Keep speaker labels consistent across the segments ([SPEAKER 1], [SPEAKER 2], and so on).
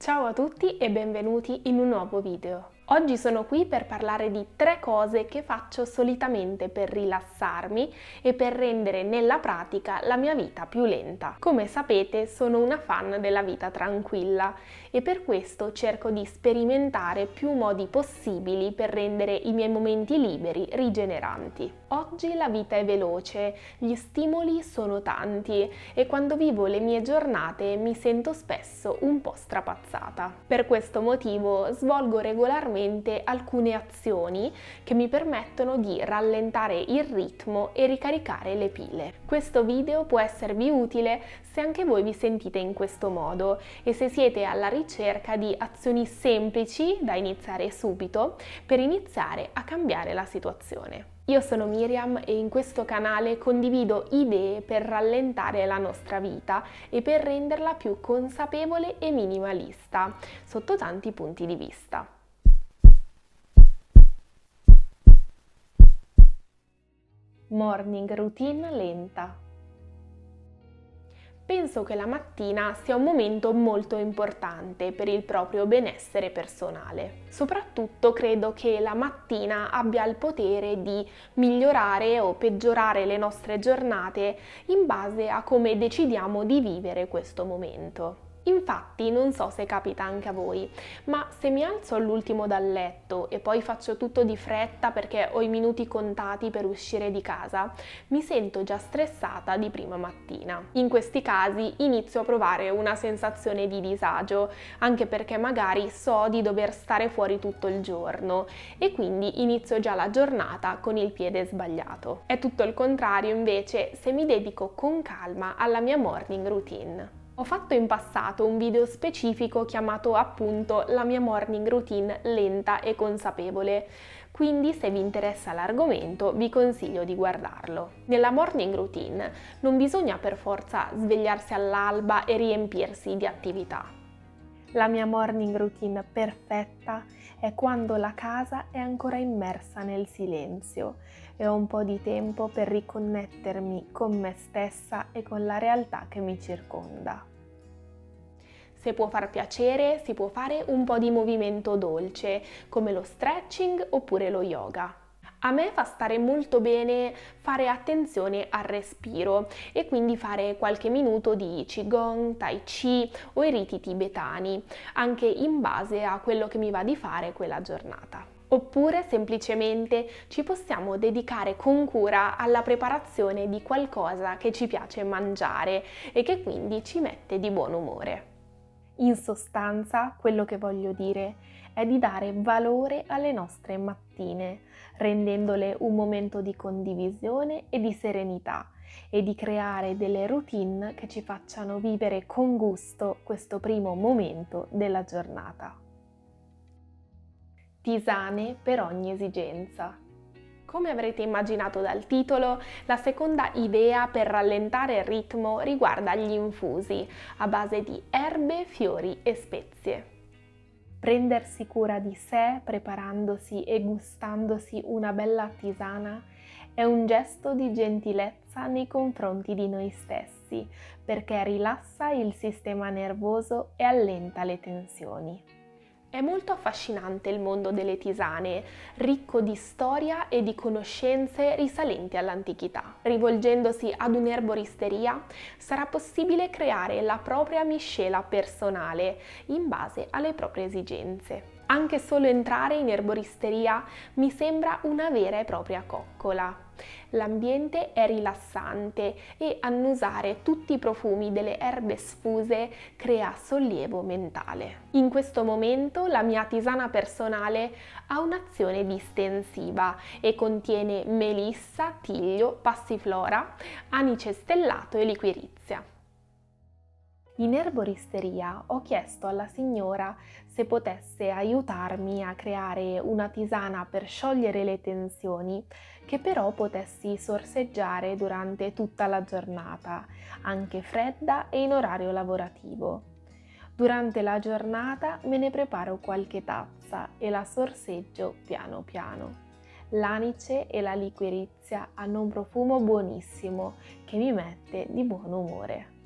[SPEAKER 1] Ciao a tutti e benvenuti in un nuovo video. Oggi sono qui per parlare di 3 cose che faccio solitamente per rilassarmi e per rendere nella pratica la mia vita più lenta. Come sapete, sono una fan della vita tranquilla e per questo cerco di sperimentare più modi possibili per rendere i miei momenti liberi rigeneranti. Oggi la vita è veloce, gli stimoli sono tanti e quando vivo le mie giornate mi sento spesso un po' strapazzata. Per questo motivo svolgo regolarmente alcune azioni che mi permettono di rallentare il ritmo e ricaricare le pile. Questo video può esservi utile se anche voi vi sentite in questo modo e se siete alla ricerca di azioni semplici da iniziare subito per iniziare a cambiare la situazione. Io sono Miriam e in questo canale condivido idee per rallentare la nostra vita e per renderla più consapevole e minimalista, sotto tanti punti di vista. Morning routine lenta. Penso che la mattina sia un momento molto importante per il proprio benessere personale. Soprattutto credo che la mattina abbia il potere di migliorare o peggiorare le nostre giornate in base a come decidiamo di vivere questo momento. Infatti, non so se capita anche a voi, ma se mi alzo all'ultimo dal letto e poi faccio tutto di fretta perché ho i minuti contati per uscire di casa, mi sento già stressata di prima mattina. In questi casi inizio a provare una sensazione di disagio, anche perché magari so di dover stare fuori tutto il giorno e quindi inizio già la giornata con il piede sbagliato. È tutto il contrario invece se mi dedico con calma alla mia morning routine. Ho fatto in passato un video specifico chiamato appunto la mia morning routine lenta e consapevole, quindi se vi interessa l'argomento vi consiglio di guardarlo. Nella morning routine non bisogna per forza svegliarsi all'alba e riempirsi di attività. La mia morning routine perfetta è quando la casa è ancora immersa nel silenzio e ho un po' di tempo per riconnettermi con me stessa e con la realtà che mi circonda. Se può far piacere, si può fare un po' di movimento dolce, come lo stretching oppure lo yoga. A me fa stare molto bene fare attenzione al respiro e quindi fare qualche minuto di Qigong, Tai Chi o i riti tibetani, anche in base a quello che mi va di fare quella giornata. Oppure semplicemente ci possiamo dedicare con cura alla preparazione di qualcosa che ci piace mangiare e che quindi ci mette di buon umore. In sostanza, quello che voglio dire è di dare valore alle nostre mattine, rendendole un momento di condivisione e di serenità e di creare delle routine che ci facciano vivere con gusto questo primo momento della giornata. Tisane per ogni esigenza. Come avrete immaginato dal titolo, la seconda idea per rallentare il ritmo riguarda gli infusi a base di erbe, fiori e spezie. Prendersi cura di sé preparandosi e gustandosi una bella tisana è un gesto di gentilezza nei confronti di noi stessi, perché rilassa il sistema nervoso e allenta le tensioni. È molto affascinante il mondo delle tisane, ricco di storia e di conoscenze risalenti all'antichità. Rivolgendosi ad un'erboristeria sarà possibile creare la propria miscela personale in base alle proprie esigenze. Anche solo entrare in erboristeria mi sembra una vera e propria coccola. L'ambiente è rilassante e annusare tutti i profumi delle erbe sfuse crea sollievo mentale. In questo momento la mia tisana personale ha un'azione distensiva e contiene melissa, tiglio, passiflora, anice stellato e liquirizia. In erboristeria ho chiesto alla signora se potesse aiutarmi a creare una tisana per sciogliere le tensioni che però potessi sorseggiare durante tutta la giornata, anche fredda e in orario lavorativo. Durante la giornata me ne preparo qualche tazza e la sorseggio piano piano. L'anice e la liquirizia hanno un profumo buonissimo che mi mette di buon umore.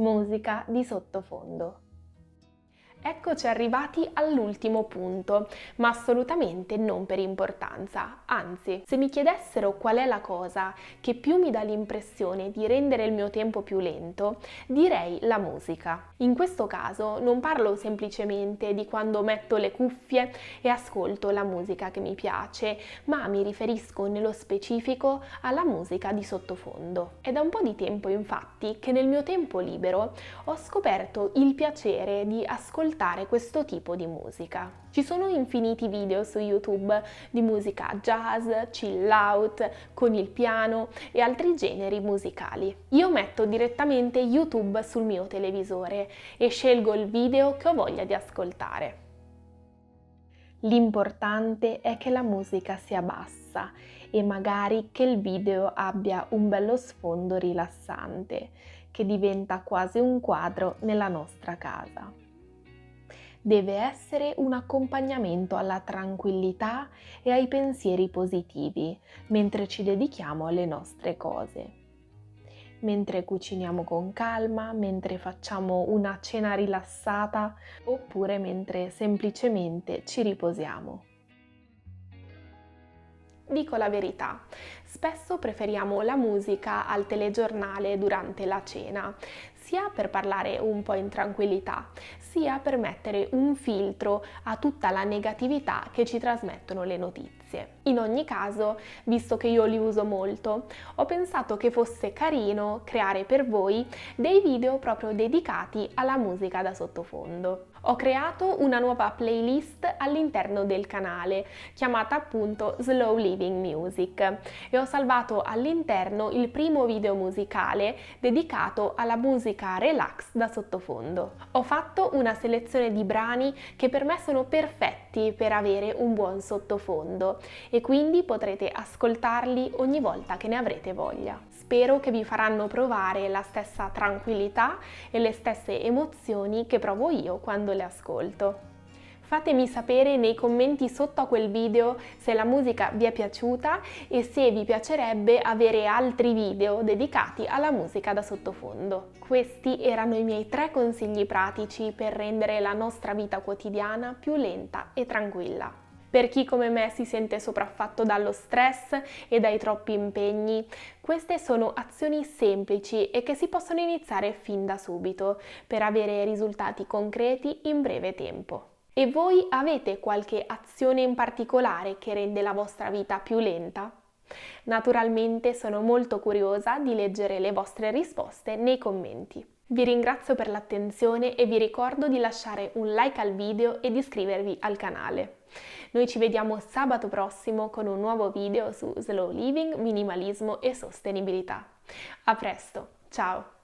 [SPEAKER 1] Musica di sottofondo. Eccoci arrivati all'ultimo punto, ma assolutamente non per importanza. Anzi, se mi chiedessero qual è la cosa che più mi dà l'impressione di rendere il mio tempo più lento, direi la musica. In questo caso non parlo semplicemente di quando metto le cuffie e ascolto la musica che mi piace, ma mi riferisco nello specifico alla musica di sottofondo. È da un po' di tempo, infatti, che nel mio tempo libero ho scoperto il piacere di ascoltare questo tipo di musica. Ci sono infiniti video su YouTube di musica jazz, chill out, con il piano e altri generi musicali. Io metto direttamente YouTube sul mio televisore e scelgo il video che ho voglia di ascoltare. L'importante è che la musica sia bassa e magari che il video abbia un bello sfondo rilassante, che diventa quasi un quadro nella nostra casa. Deve essere un accompagnamento alla tranquillità e ai pensieri positivi mentre ci dedichiamo alle nostre cose. Mentre cuciniamo con calma, mentre facciamo una cena rilassata oppure mentre semplicemente ci riposiamo. Dico la verità, spesso preferiamo la musica al telegiornale durante la cena, sia per parlare un po' in tranquillità, sia per mettere un filtro a tutta la negatività che ci trasmettono le notizie. In ogni caso, visto che io li uso molto, ho pensato che fosse carino creare per voi dei video proprio dedicati alla musica da sottofondo. Ho creato una nuova playlist all'interno del canale, chiamata appunto Slow Living Music, e ho salvato all'interno il primo video musicale dedicato alla musica relax da sottofondo. Ho fatto una selezione di brani che per me sono perfetti per avere un buon sottofondo e quindi potrete ascoltarli ogni volta che ne avrete voglia. Spero che vi faranno provare la stessa tranquillità e le stesse emozioni che provo io quando le ascolto. Fatemi sapere nei commenti sotto a quel video se la musica vi è piaciuta e se vi piacerebbe avere altri video dedicati alla musica da sottofondo. Questi erano i miei 3 consigli pratici per rendere la nostra vita quotidiana più lenta e tranquilla. Per chi come me si sente sopraffatto dallo stress e dai troppi impegni, queste sono azioni semplici e che si possono iniziare fin da subito per avere risultati concreti in breve tempo. E voi avete qualche azione in particolare che rende la vostra vita più lenta? Naturalmente sono molto curiosa di leggere le vostre risposte nei commenti. Vi ringrazio per l'attenzione e vi ricordo di lasciare un like al video e di iscrivervi al canale. Noi ci vediamo sabato prossimo con un nuovo video su slow living, minimalismo e sostenibilità. A presto, ciao!